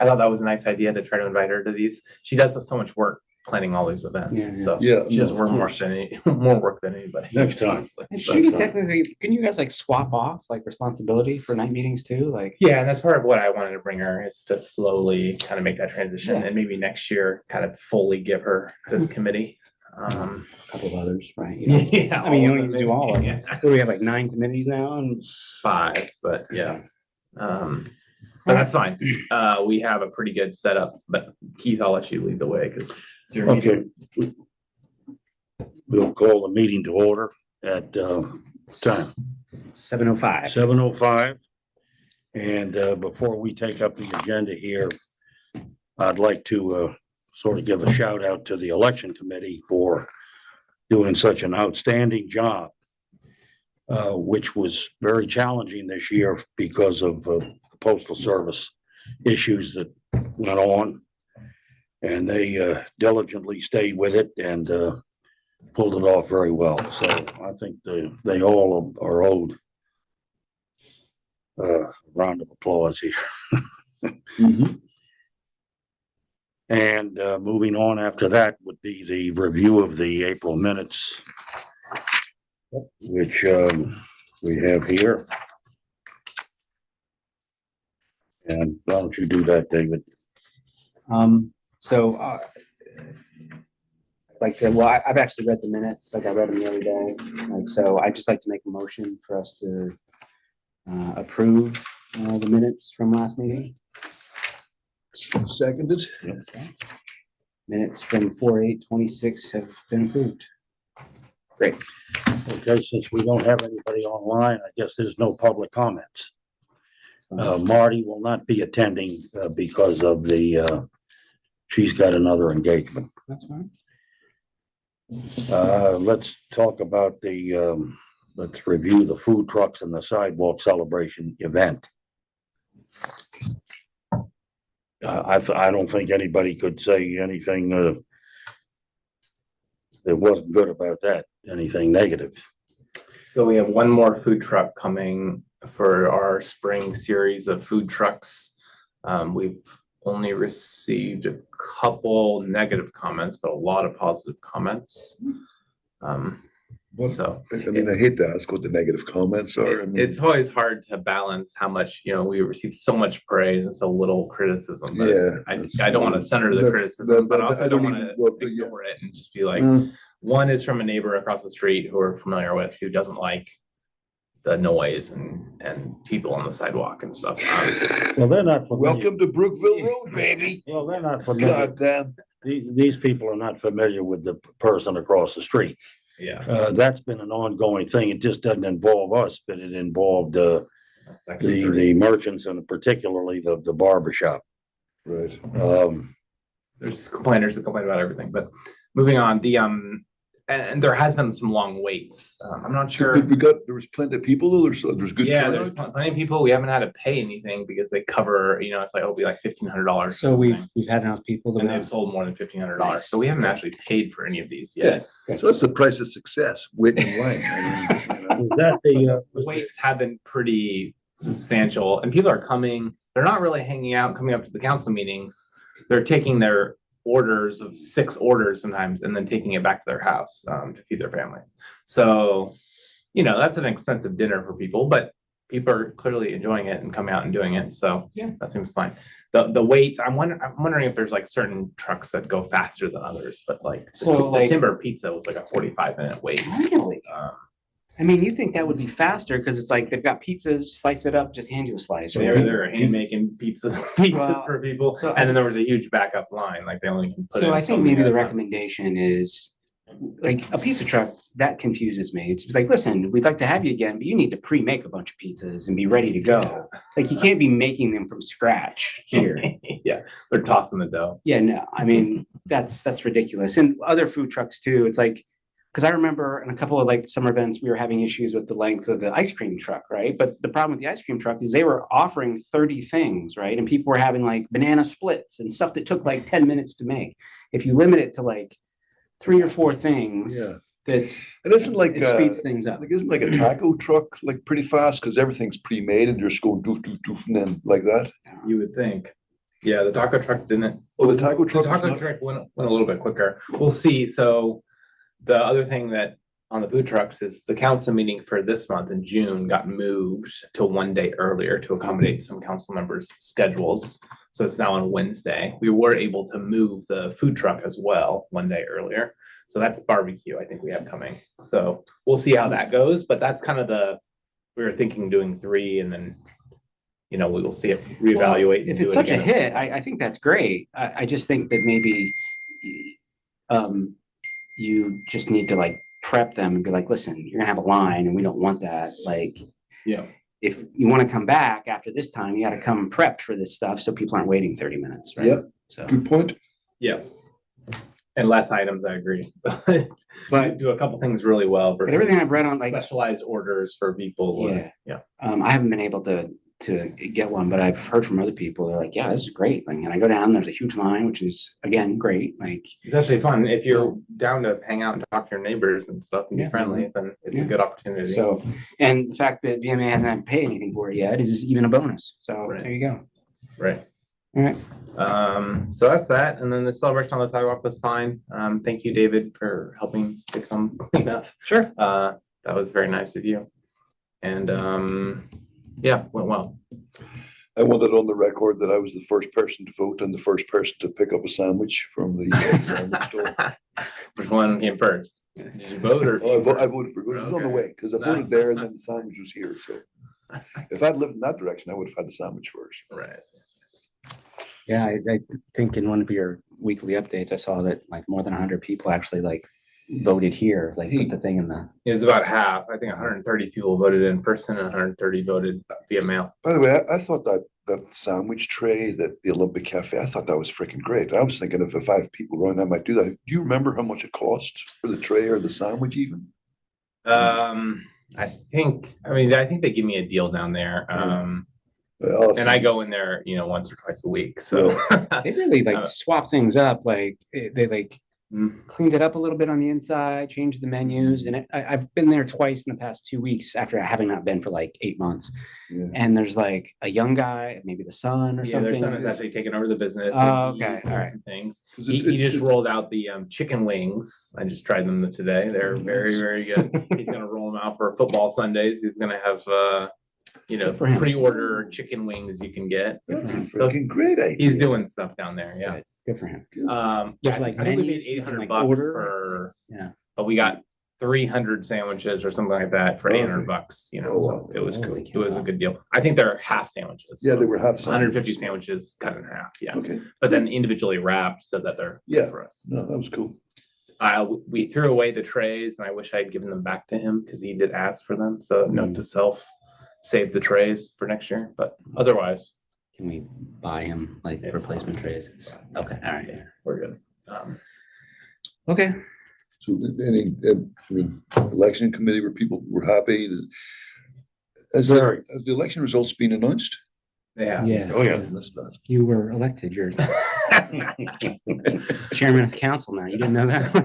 I thought that was a nice idea to try to invite her to these. She does so much work planning all these events. So she does more work than anybody. Next time. And should you technically, can you guys like swap off like responsibility for night meetings too? Like, yeah, and that's part of what I wanted to bring her is to slowly kind of make that transition, Yeah. and maybe next year kind of fully give her this committee. a couple of others, right? Yeah, I mean, you all don't of need them, to do all of them. yeah. What do we have, like 9 committees now? And 5, but yeah. But that's fine. We have a pretty good setup, but Keith, I'll let you lead the way because it's your Okay. meeting. We'll call the meeting to order at time 7:05. 7:05. And before we take up the agenda here, I'd like to sort of give a shout out to the election committee for doing such an outstanding job, which was very challenging this year because of postal service issues that went on. And they diligently stayed with it and pulled it off very well. So I think they all are owed a round of applause here. Mhm. And moving on after that would be the review of the April minutes, which we have here. And why don't you do that, David? So like to, well, I've actually read the minutes, like I read them the other day. Like, so I'd just like to make a motion for us to approve the minutes from last meeting. Seconded. Minutes from 4/8/26 have been approved. Great. Okay, since we don't have anybody online, I guess there's no public comments. Marty will not be attending because of she's got another engagement. That's fine. Let's talk about let's review the food trucks and the sidewalk celebration event. I don't think anybody could say anything that wasn't good about that, anything negative. So we have one more food truck coming for our spring series of food trucks. We've only received a couple negative comments, but a lot of positive comments. So I mean, I hate to ask what the negative comments are. I mean, it's always hard to balance how much, we receive so much praise and so little criticism. But Yeah. I don't want to center the criticism, but also I don't don't want even- to ignore it and just be like, one is from a neighbor across the street who we're familiar with who doesn't like the noise and people on the sidewalk and stuff. Well, they're not familiar. Welcome to Brookville Road, baby. Well, they're not familiar. God damn. These people are not familiar with the person across the street. Yeah, That's been an ongoing thing. It just doesn't involve us, but it involved that's actually the merchants and particularly the barber shop. Right. there's complainers that complain about everything. But moving on, and there has been some long waits. I'm not sure. There was plenty of people though. There's good Yeah, there's turnout. plenty of people. We haven't had to pay anything because they cover, it's like, it'll be like $1,500. So we've had enough people and that they've sold more than $1,500. Nice. So we haven't actually paid for any of these yet. So that's the price of success. Wait in line. I mean, Is that The waits have been pretty substantial, and people are coming. They're not really hanging out, coming up to the council meetings. They're taking their orders of 6 orders sometimes, and then taking it back to their house to feed their family. So, that's an expensive dinner for people, but people are clearly enjoying it and coming out and doing it. So Yeah. that seems fine. The waits, I'm wondering if there's like certain trucks that go faster than others, but like the Timber Pizza was like a 45-minute wait. Really? I mean, you think that would be faster because it's like they've got pizzas, slice it up, just hand you a slice. Right? They're hand making pizzas Well, for people. so And then there was a huge backup line, like they only can put So in I so think many maybe at the a time. recommendation is like a pizza truck that confuses me. It's like, listen, we'd like to have you again, but you need to pre-make a bunch of pizzas and be ready to go. Like you can't be making them from scratch here. Yeah, they're tossing the dough. Yeah, no, I mean that's ridiculous. And other food trucks too. It's like because I remember in a couple of like summer events we were having issues with the length of the ice cream truck, right? But the problem with the ice cream truck is they were offering 30 things, right? And people were having like banana splits and stuff that took like 10 minutes to make. If you limit it to like 3 or 4 things, Yeah. that's it isn't like it speeds things up. like isn't like a taco truck like pretty fast because everything's pre-made and you're just going doof doof doof and then like that. You would think. Yeah, the taco truck didn't. Oh, the taco truck was Taco not- truck went a little bit quicker. We'll see. So the other thing that on the food trucks is the council meeting for this month in June got moved to one day earlier to accommodate some council members' schedules. So it's now on Wednesday. We were able to move the food truck as well one day earlier. So that's barbecue, I think we have coming. So we'll see how that goes, but that's kind of we were thinking doing 3 and then, we will see it, reevaluate. and If do it's it such a again. hit, I think that's great. I just think that maybe you just need to like prep them and be like, listen, you're gonna have a line and we don't want that. Like, Yeah. if you want to come back after this time, you got to come prepped for this stuff so people aren't waiting 30 minutes, right? Yep. So, Good point. Yeah. And less items, I agree. but Do a couple things really well. But everything I've read on, like- specialized orders for people. Yeah. I haven't been able to get one, but I've heard from other people. They're like, yeah, this is great. Like, and I go down, there's a huge line, which is again great. Like, It's actually fun. If you're down to hang out and talk to your neighbors and stuff and be Yeah. friendly, then it's Yeah. a good opportunity. so, and the fact that VMA hasn't had to pay anything for it yet is even a bonus. So Right. there you go. Right. All right. So that's that. And then the celebration on the sidewalk was fine. Thank you, David, for helping to come clean up. Sure. That was very nice of you. And yeah, went well. I wanted on the record that I was the first person to vote and the first person to pick up a sandwich from the sandwich store. Which one came first? Did you vote or? Oh, I voted for it. It was on the Okay. way because I voted there and then the sandwich was here. So if I'd lived in that direction, I would have had the sandwich first. Right. Yeah, I think in one of your weekly updates, I saw that like more than 100 people actually like voted here, like put the thing in the. It was about half. I think 130 people voted in person and 130 voted via mail. By the way, I thought that sandwich tray that the Olympic Cafe, I thought that was freaking great. I was thinking if 5 people around, I might do that. Do you remember how much it cost for the tray or the sandwich even? I think they give me a deal down there. And I go in there, once or twice a week. So They really like swap things up. Like they like Mm. cleaned it up a little bit on the inside, changed the menus, and I've been there twice in the past 2 weeks after having not been for like 8 months. Yeah. And there's like a young guy, maybe the son or yeah, their something. son has actually taken over the business. Oh, and okay, he's doing all right. some things. 'Cause He just rolled out the chicken wings. I just tried them today. They're very, very good. He's gonna roll them out for football Sundays. He's gonna have Good for him. pre-order chicken wings you can get. That's a So freaking great idea. he's doing stuff down there. Yeah. Good for him. Yeah, like I think we menus paid you can, 800 like, bucks order. for. Yeah. But we got 300 sandwiches or something like that for 800 Okay. bucks. Oh, So wow. it was Holy it was a cow. good deal. I think they're half sandwiches. Yeah, so they were half 150 sandwiches. sandwiches cut in half. Yeah. Okay. But then individually wrapped so that they're good Yeah. for us. No, that was cool. We threw away the trays and I wish I'd given them back to him because he did ask for them. So note to self, save the trays for next year. But otherwise, Can we buy him like It's replacement fine. trays? Okay, all right. we're good. Okay. So election committee where people were happy. Has Very. the election results been announced? Yeah. Yes. Oh, yeah. I missed that. You were elected. You're chairman of the council now. You didn't know that? We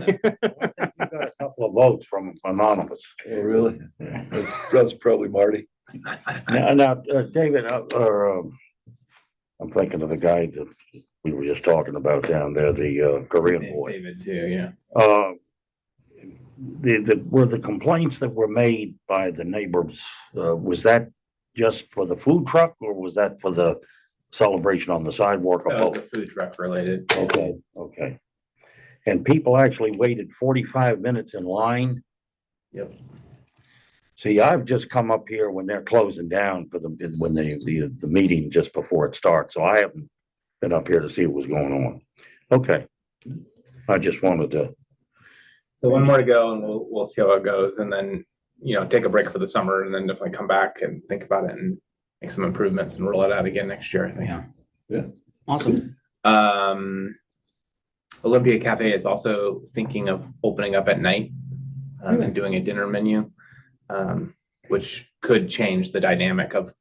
got a couple of votes from anonymous. Oh, really? That's probably Marty. Now, David, I'm thinking of the guy that we were just talking about down there, the Korean It's boy. David too, yeah. Were the complaints that were made by the neighbors, was that just for the food truck or was that for the celebration on the sidewalk or That was the both? food truck related. Okay. And people actually waited 45 minutes in line. Yep. See, I've just come up here when they're closing down for the meeting just before it starts, so I haven't been up here to see what was going on. Okay. I just wanted to, So one more to go and we'll see how it goes and then, take a break for the summer and then definitely come back and think about it and make some improvements and roll it out again next year, I think. Yeah. Awesome. Olympia Cafe is also thinking of opening up at night and doing a dinner menu, which could change the dynamic of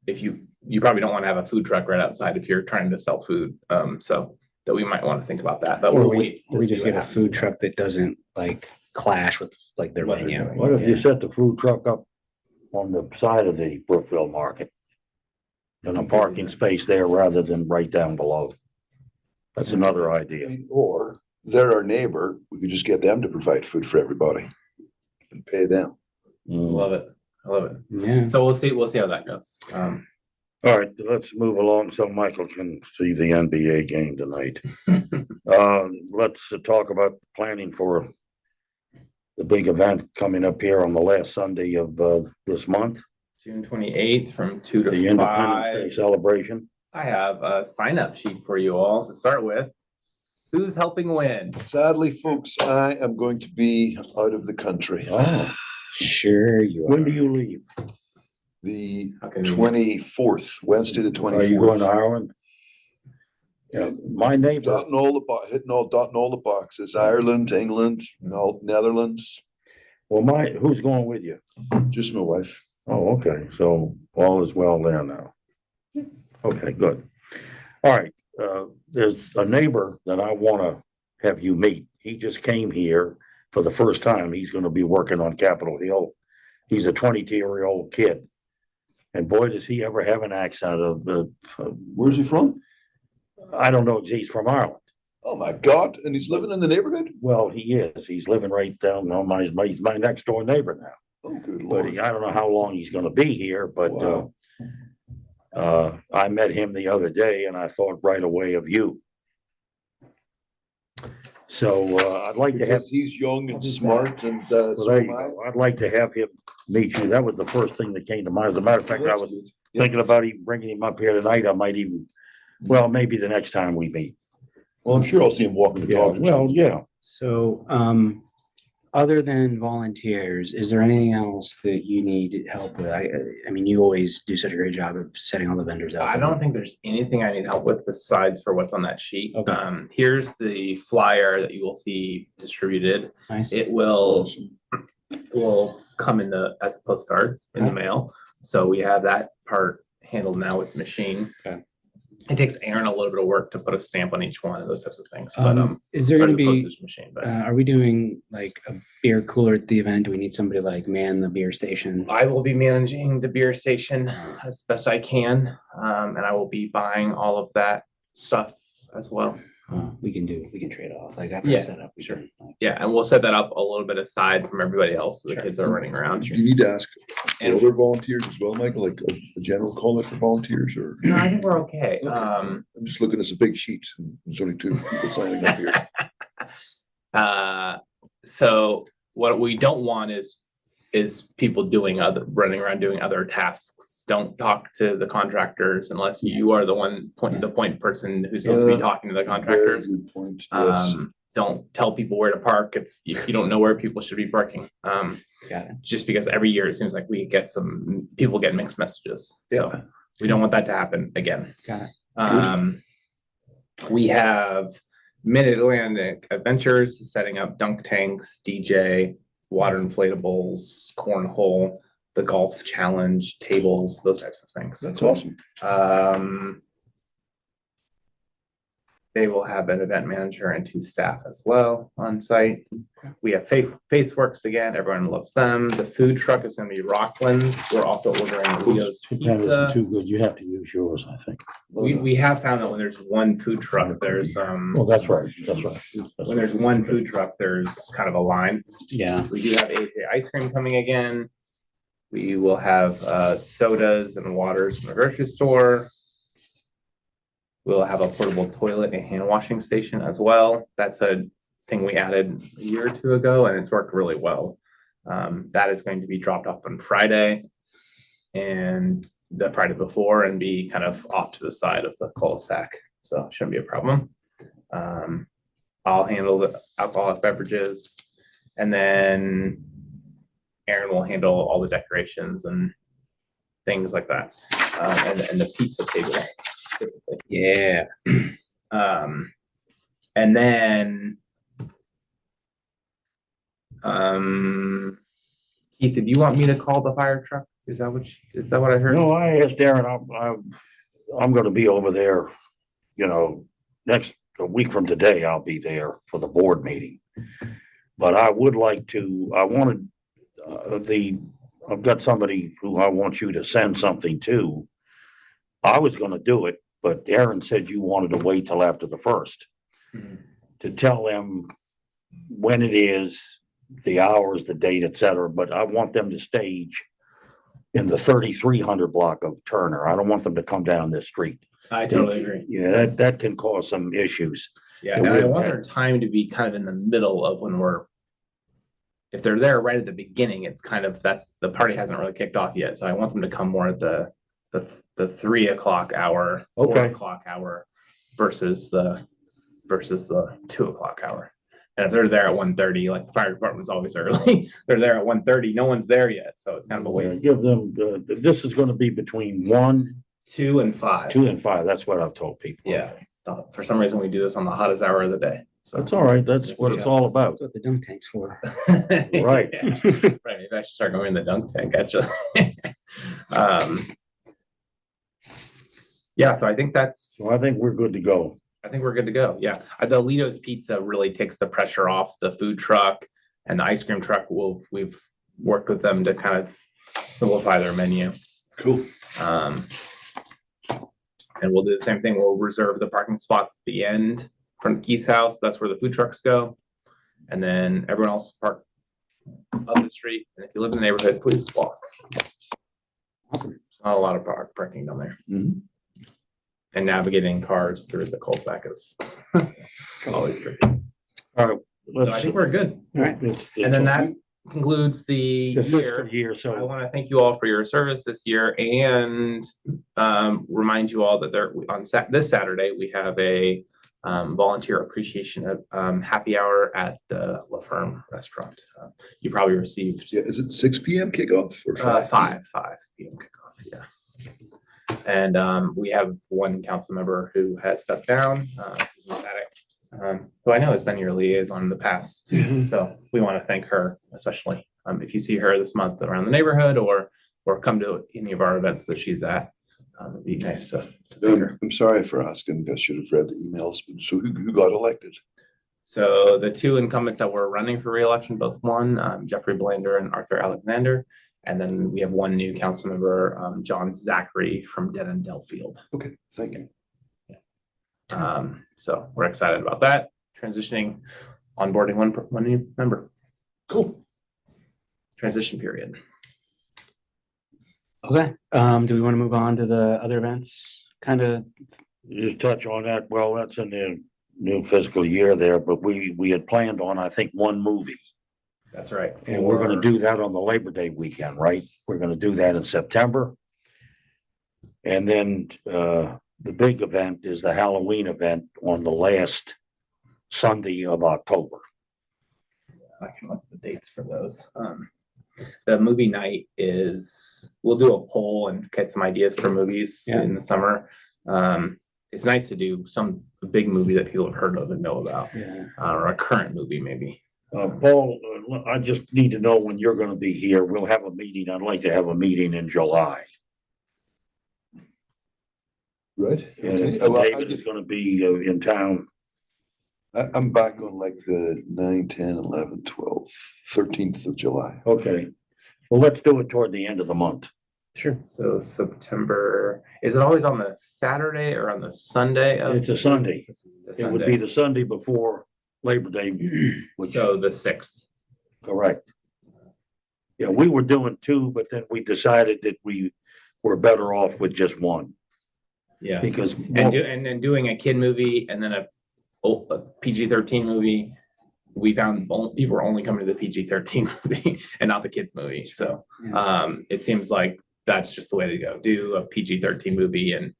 if you probably don't want to have a food truck right outside if you're trying to sell food. So that we might want to think about that, but Or we'll we, wait. or to we see just what get a happens food with that. truck that doesn't like clash with like their What they're menu. doing. what if you Yeah. set the food truck up on the side of the Brookville Market? and a parking space there rather than right down below. That's another idea. Or they're our neighbor, we could just get them to provide food for everybody and pay them. Love it. I love it. Yeah. So we'll see how that goes. All right, let's move along so Michael can see the NBA game tonight. Let's talk about planning for the big event coming up here on the last Sunday of this month, June 28th from 2 to the Independence 5. Day celebration. I have a sign up sheet for you all to start with. Who's helping win? Sadly, folks, I am going to be out of the country. Oh, Sure you are. when do you leave? The How can you- 24th, Wednesday, the Are you going to 24th. Ireland? Yeah, my neighbor, Dotting all the boxes, Ireland, England, Netherlands, well, who's going with you? just my wife. Oh, okay, so all is well there now. Okay, good. All right, there's a neighbor that I wanna have you meet. He just came here for the first time. He's gonna be working on Capitol Hill. He's a 22-year-old kid. And boy, does he ever have an accent Where's he from? I don't know, he's from Ireland. Oh my God, and he's living in the neighborhood? Well, he is. He's living right down on he's my next door neighbor now. Oh, good But Lord. I don't know how long he's gonna be here, but, Wow. I met him the other day and I thought right away of you. So, I'd like to have, Because he's young and smart and, well, so there am you I. go. I'd like to have him meet you. That was the first thing that came to mind. As a matter of fact, I That's was good. Yeah. thinking about even bringing him up here tonight. I might even, well, maybe the next time we meet. Well, I'm sure I'll see him walking the Yeah, dog. or well, something. yeah. So, other than volunteers, is there anything else that you need help with? I mean, you always do such a great job of setting all the vendors up. I don't think there's anything I need help with besides for what's on that sheet. Okay. Here's the flyer that you will see distributed. Nice. It will come as a postcard in the Okay. mail. So we have that part handled now with the machine. Okay. It takes Aaron a little bit of work to put a stamp on each one of those types of things, but Is there or gonna the be, postage machine, but are we doing like a beer cooler at the event? Do we need somebody like man the beer station? I will be managing the beer station as best I can. And I will be buying all of that stuff as well. We can trade off, like Yeah, after set up. sure. Yeah, and we'll set that up a little bit aside from everybody else. So the Sure. kids are running around. Do you need to ask for And- other volunteers as well, Michael, like a general call for volunteers or? No, I think we're okay. Okay. I'm just looking at a big sheet and there's only 2 people signing up here. So what we don't want is people running around doing other tasks. Don't talk to the contractors unless you are the point person who's supposed to be talking to the contractors. Very good point, yes. Don't tell people where to park if you don't know where people should be parking. Got it. Just because every year it seems like people get mixed messages. So we don't want that to happen again. Got it. We have Mid-Atlantic Adventures setting up dunk tanks, DJ, water inflatables, cornhole, the golf challenge, tables, those types of things. That's awesome. They will have an event manager and 2 staff as well on site. We have Faceworks again. Everyone loves them. The food truck is going to be Rockland. We're also ordering Leo's That isn't Pizza. too good. You have to use yours, I think. We have found that when there's one food truck, there's Well, that's right. That's right. when there's one food truck, there's kind of a line. Yeah. We do have AJ ice cream coming again. We will have sodas and waters from the grocery store. We'll have a portable toilet and hand washing station as well. That's a thing we added a year or 2 ago, and it's worked really well. That is going to be dropped off on Friday and the Friday before and be kind of off to the side of the cul-de-sac. So it shouldn't be a problem. I'll handle the alcoholic beverages, and then Aaron will handle all the decorations and things like that. And the pizza table. Typically. Yeah. And then, Keith, did you want me to call the fire truck? Is that what I heard? No, I asked Darren, I'm gonna be over there, a week from today, I'll be there for the board meeting. But I would like to, I've got somebody who I want you to send something to. I was gonna do it, but Aaron said you wanted to wait till after the first Mhm. to tell them when it is, the hours, the date, et cetera, but I want them to stage in the 3,300 block of Turner. I don't want them to come down this street. I totally agree. Yeah, that can cause some issues. Yeah, It and I would- want their time to be kind of in the middle of when if they're there right at the beginning, it's kind of, that's, the party hasn't really kicked off yet. So I want them to come more at the 3 o'clock hour, Okay. 4 o'clock hour versus the 2 o'clock hour. And if they're there at 1:30, like the fire department's always early, they're there at 1:30, no one's there yet. So it's kind of a waste. Give them, this is gonna be between 1, 2 and 5. 2 and 5. That's what I've told people. Yeah. For some reason, we do this on the hottest hour of the day. So That's all right. That's what it's all about. That's what the dunk tank's for. Right. Yeah. Right. Maybe I should start going in the dunk tank, actually. Yeah, so I think So I think we're good to go. we're good to go. Yeah. The Lito's Pizza really takes the pressure off the food truck and the ice cream truck. We've worked with them to kind of simplify their menu. Cool. And we'll do the same thing. We'll reserve the parking spots at the end from Keith's house. That's where the food trucks go. And then everyone else park up the street. And if you live in the neighborhood, please walk. Awesome. Not a lot of parking down there. Mhm. And navigating cars through the cul-de-sac is always tricky. All right. So I Let's. think we're good. All right. And then that concludes the The fiscal year. year, I so want to thank you all for your service this year and remind you all that this Saturday, we have a volunteer appreciation happy hour at the La Ferme restaurant. You probably received Yeah, is it 6 p.m. kickoff or 5? 5 p.m. kickoff, yeah. And we have one council member who has stepped down, Susan Sadek, who I know has been your liaison in the past. So we want to thank her, especially if you see her this month around the neighborhood or come to any of our events that she's at. It'd be nice to thank her. I'm sorry for asking. I should have read the emails. So who got elected? So the two incumbents that were running for reelection both won, Jeffrey Blander and Arthur Alexander. And then we have one new council member, John Zachary from Denon Delfield. Okay, thank you. So we're excited about that. Transitioning, onboarding one new member. Cool. Transition period. Okay, do we want to move on to the other events? Kind of, just touch on that. Well, that's in the new fiscal year there, but we had planned on, I think, one movie. That's right. And we're gonna do that on the Labor Day weekend, right? We're gonna do that in September. And then, the big event is the Halloween event on the last Sunday of October. I can look at the dates for those. The movie night we'll do a poll and get some ideas for movies Yeah. in the summer. It's nice to do a big movie that people have heard of and know about, yeah. or a current movie maybe. Paul, I just need to know when you're gonna be here. We'll have a meeting. I'd like to have a meeting in July. Right. And Okay. Well, David is gonna be in town. I'm back on like the 9, 10, 11, 12, 13th of July. Okay. Well, let's do it toward the end of the month. Sure. So September, is it always on the Saturday or on the Sunday? It's a Sunday. The It would be Sunday. the Sunday before Labor Day, which So the 6th. correct. Yeah, we were doing two, but then we decided that we were better off with just one Yeah. because And then doing a kid movie and then a PG-13 movie, we found people were only coming to the PG-13 movie and not the kids movie. So it seems like that's just the way to go. Do a PG-13 movie, and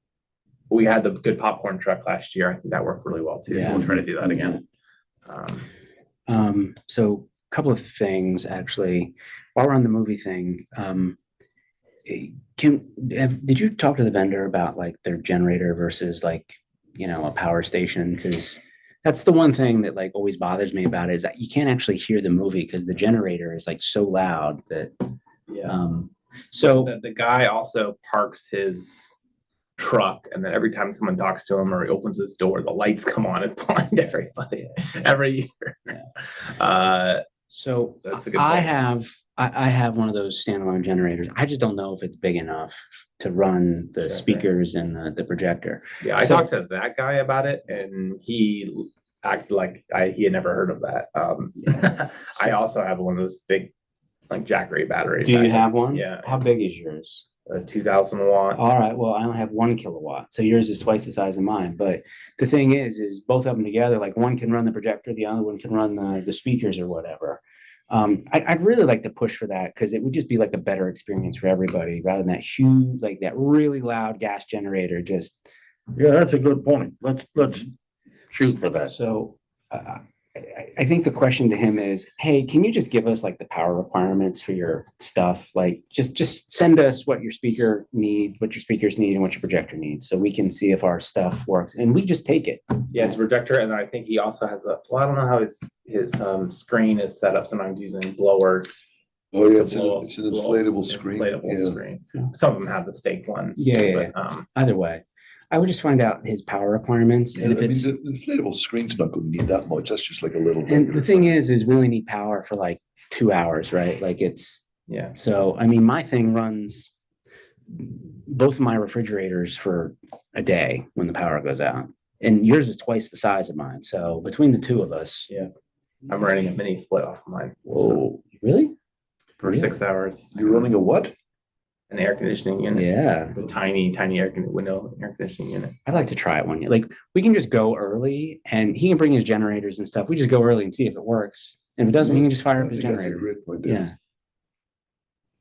we had the good popcorn truck last year. I think that worked really well too. So Yeah. we'll try to do that again. So a couple of things actually, while we're on the movie thing, did you talk to the vendor about like their generator versus like, a power station? Because that's the one thing that like always bothers me about it is that you can't actually hear the movie because the generator is like so loud that, Yeah. so The guy also parks his truck, and then every time someone talks to him or he opens his door, the lights come on and blind everybody every year. so That's a good I point. have I have one of those standalone generators. I just don't know if it's big enough to run the Sure. speakers and the projector. Yeah, I So- talked to that guy about it and he acted like he had never heard of that. I also have one of those big like Jackery batteries. Do you have one? Yeah. How big is yours? A 2000 watt. All right. Well, I only have 1 kilowatt, so yours is twice the size of mine. But the thing is both of them together, like one can run the projector, the other one can run the speakers or whatever. I'd really like to push for that because it would just be like a better experience for everybody rather than that huge, like that really loud gas generator. Just Yeah, that's a good point. Let's shoot for that. so. I think the question to him is, hey, can you just give us like the power requirements for your stuff? Like just send us what your speakers need, and what your projector needs, so we can see if our stuff works, and we just take it. Yeah, it's a projector, and I think he also has well, I don't know how his screen is set up. Sometimes using blowers. Oh, yeah, it's Blow- an inflatable blow- screen. Inflatable Yeah. screen. Yeah. Some of them have the staked ones. Yeah, too, yeah, but, Either way, I would just find out his power requirements, Yeah, and I if mean, it's the inflatable screen's not gonna need that much. That's just like a little. and the regular thing fan. is we only need power for like 2 hours, right? Like it's yeah. so. I mean, my thing runs both of my refrigerators for a day when the power goes out, and yours is twice the size of mine. So between the two of us, I'm running a mini split off of mine. whoa, really? For 6 hours. You're running a what? An air conditioning unit. Yeah, A tiny window air conditioning unit. I'd like to try it one year. Like we can just go early, and he can bring his generators and stuff. We just go early and see if it works. And if it doesn't, he can just fire I up his think that's a generator. great point. Yeah.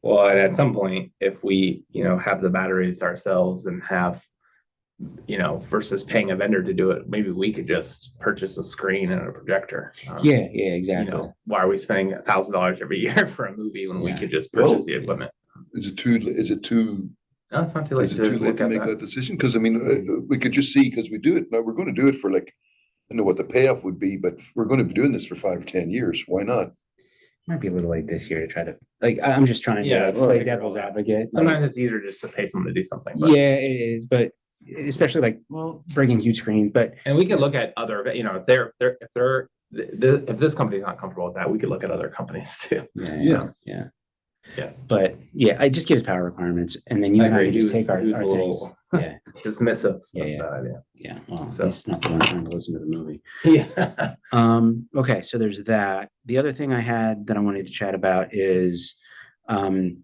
Well, and at some point, if we, have the batteries ourselves and have, versus paying a vendor to do it, maybe we could just purchase a screen and a projector. Yeah, exactly. Why are we spending $1,000 every year for a movie when we Yeah. could just purchase Well, the equipment? Is it too No, it's not too late is it too late look to at make that. that decision? Because I mean, we could just see, because we do it now, we're going to do it for like, I don't know what the payoff would be, but we're going to be doing this for 5 or 10 years. Why not? Might be a little late this year to try to I'm just trying Yeah, to like, we'll play figure it devil's out. advocate. Sometimes it's easier just to pay someone to do something. But, Yeah, it is, but especially like bringing huge screens. But and we can look at other, if this company's not comfortable with that, we could look at other companies too. yeah. Yeah. But yeah, I just give us power requirements, and then you I and I agree. can just He take our was a things. little Yeah, dismissive. Yeah, of yeah. that idea. yeah. Well, So- he's not the one trying to listen to the movie. Yeah. Okay, so there's that. The other thing I had that I wanted to chat about is a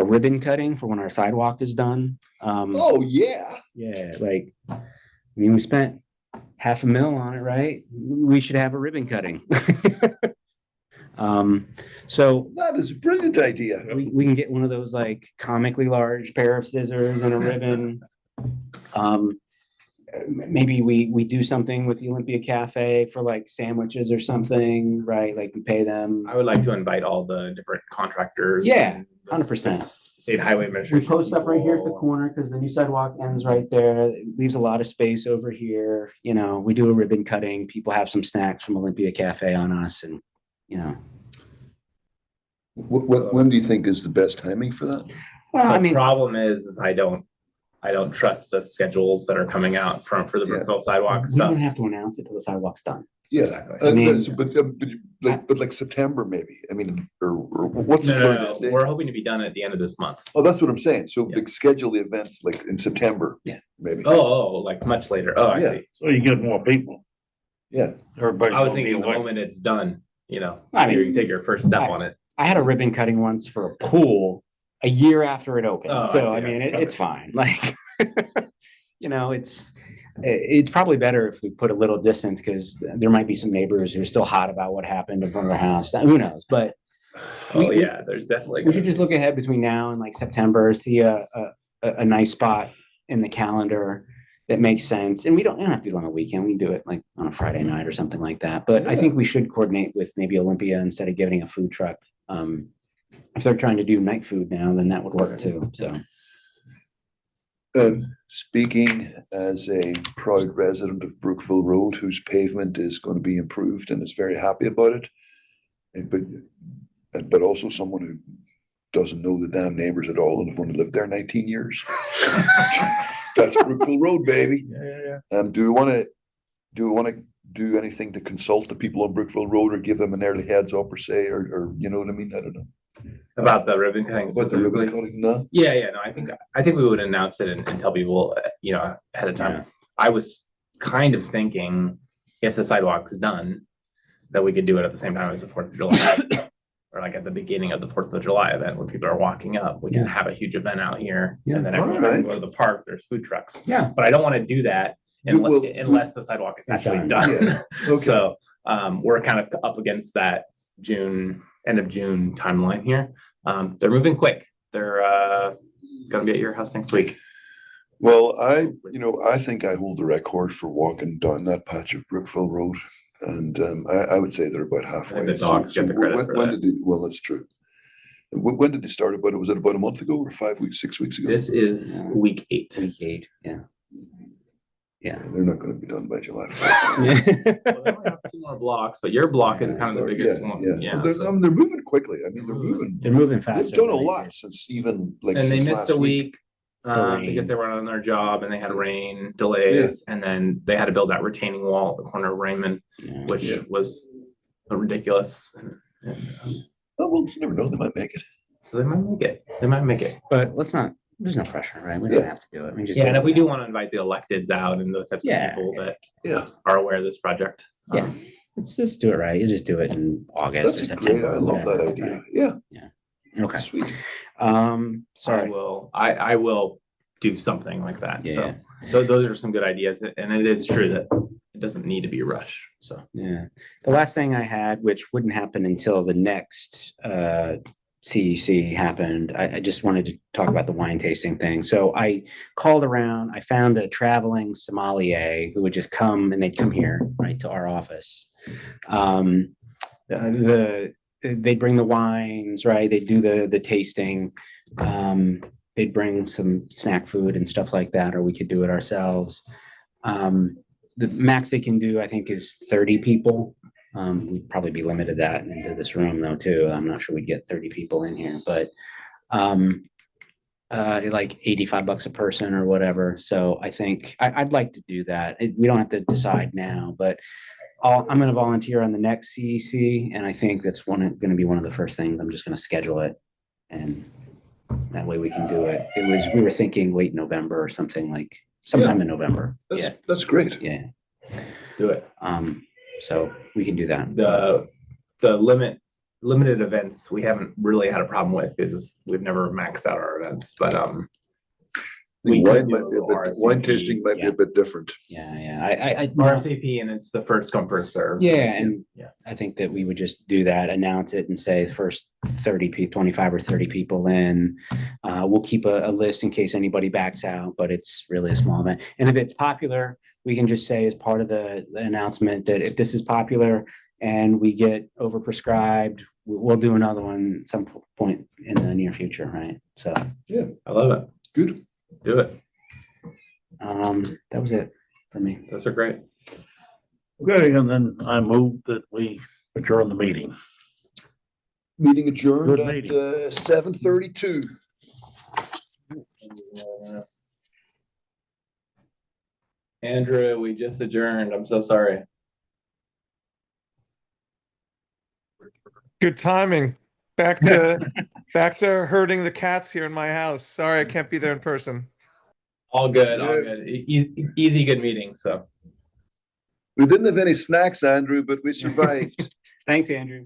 ribbon cutting for when our sidewalk is done. Oh, yeah. Yeah, like I mean, we spent $500,000 on it, right? We should have a ribbon cutting. So That is a brilliant idea. we can get one of those like comically large pair of scissors and a ribbon. Maybe we do something with the Olympia Cafe for like sandwiches or something, right? Like we pay them. I would like to invite all the different contractors. Yeah, and the 100%. State Highway We Administration. post up right here at the people. corner because the new sidewalk ends right there. It leaves a lot of space over here. We do a ribbon cutting. People have some snacks from Olympia Cafe on us, and When do you think is the best timing for that? well, I The mean, problem is I don't trust the schedules that are coming out for the Yeah. Brookville sidewalk we stuff. don't have to announce it till the sidewalk's done. Yeah, Exactly. I mean- but like September maybe. I mean, or what's the No, current no, end no. date? We're hoping to be done at the end of this month. Oh, that's what I'm saying. So Yeah. like schedule the event like in September. Yeah. Maybe. Oh, like much later. Oh, I Yeah. see. So you get more people. Yeah. Everybody's I was gonna be thinking the awake. moment it's done, I mean- you take your first step on it. I had a ribbon cutting once for a pool a year after it opened. Oh, So I I see. mean, it's fine. Like, it's probably better if we put a little distance because there might be some neighbors who are still hot about what happened in front of their house. Who knows? But Oh, we- yeah, there's definitely. we should just look ahead between now and like September, see a nice spot in the calendar that makes sense. And we don't have to do it on the weekend. We can do it like on a Friday night or something like that. But I Yeah. think we should coordinate with maybe Olympia instead of getting a food truck. If they're trying to do night food now, then that would work too. So Speaking as a proud resident of Brookville Road, whose pavement is going to be improved and is very happy about it. But also someone who doesn't know the damn neighbors at all and have only lived there 19 years. That's Brookville Road, baby. Yeah. Do we want to do anything to consult the people on Brookville Road or give them an early heads up or say, or you know what I mean? I don't know. About the ribbon cutting About the ribbon specifically. cutting, no? Yeah, no, I think we would announce it and tell people, ahead of time. Yeah. I was kind of thinking if the sidewalk's done, that we could do it at the same time as the 4th of July. Or like at the beginning of the 4th of July event when people are walking up, we can have a huge event out here. Yeah. And then everyone can Alright. go to the park, there's food trucks. Yeah. But I don't want to do that You unless, will- unless the sidewalk is actually done. Yeah. Okay. So, we're kind of up against that end of June timeline here. They're moving quick. They're, gonna be at your house next week. Well, I think I hold the record for walking down that patch of Brookville Road. And I would say they're about halfway. the dogs get the credit for when that. did they, well, that's true. When did they start about it? Was it about a month ago or 5 weeks, 6 weeks ago? This is week 8. Week 8, yeah. Yeah, they're not going to be done by July 1st. Yeah. Well, they only have 2 more blocks, but your block is kind of the biggest one. Yeah. Well, So- they're moving quickly. I mean, they're moving. They're moving faster. They've done a than they lot did. since even like And they since missed last a week Rain. because they were on their job and they had rain delays. And then they had to build that retaining wall at the corner of Raymond, Yeah. which Yeah. was ridiculous. Oh, well, you never know. They might make it. So they might make it. They might make it. But let's not, there's no pressure, right? We don't Yeah. have to do it. We just Yeah, and do if we it. do want to invite the electeds out and those types Yeah, of people yeah. that Yeah, are aware of this project. Yeah. Let's just do it right. You just do it in August. that's or a great. September I or love that whatever, idea. right? Yeah, Okay. sweet. Sorry. I will do something like that. So Yeah. those are some good ideas. And it is true that it doesn't need to be rushed. So Yeah. The last thing I had, which wouldn't happen until the next CEC happened, I just wanted to talk about the wine tasting thing. So I called around, I found a traveling sommelier who would just come and they'd come here, right, to our office. They'd bring the wines, right? They'd do the tasting. They'd bring some snack food and stuff like that, or we could do it ourselves. The max they can do, I think, is 30 people. We'd probably be limited that into this room though, too. I'm not sure we'd get 30 people in here, but like $85 a person or whatever. So I think I'd like to do that. We don't have to decide now, but I'm going to volunteer on the next CEC, and I think that's going to be one of the first things. I'm just going to schedule it, and that way we can do it. We were thinking late November or something, like sometime in November. That's great. Yeah. do it. So we can do that. The limited events we haven't really had a problem with because we've never maxed out our events, but we could Wine do a might be a little bit, wine RSVP. tasting might be yeah. a bit different. Yeah. RSVP, and it's the first come first serve. Yeah, and Yeah. I think that we would just do that, announce it and say first 30 people, 25 or 30 people in. We'll keep a list in case anybody backs out, but it's really a small event. And if it's popular, we can just say as part of the announcement that if this is popular and we get overprescribed, we'll do another one at some point in the near future, right? So I love it. Good. Do it. that was it for me. Those are great. Okay, and then I move that we adjourn the meeting. Meeting adjourned Good at meeting. 7:32. Andrew, we just adjourned. I'm so sorry. Good timing. Back to herding the cats here in my house. Sorry, I can't be there in person. All good, all Yeah. good. Easy, good meeting. So We didn't have any snacks, Andrew, but we survived. Thanks, Andrew.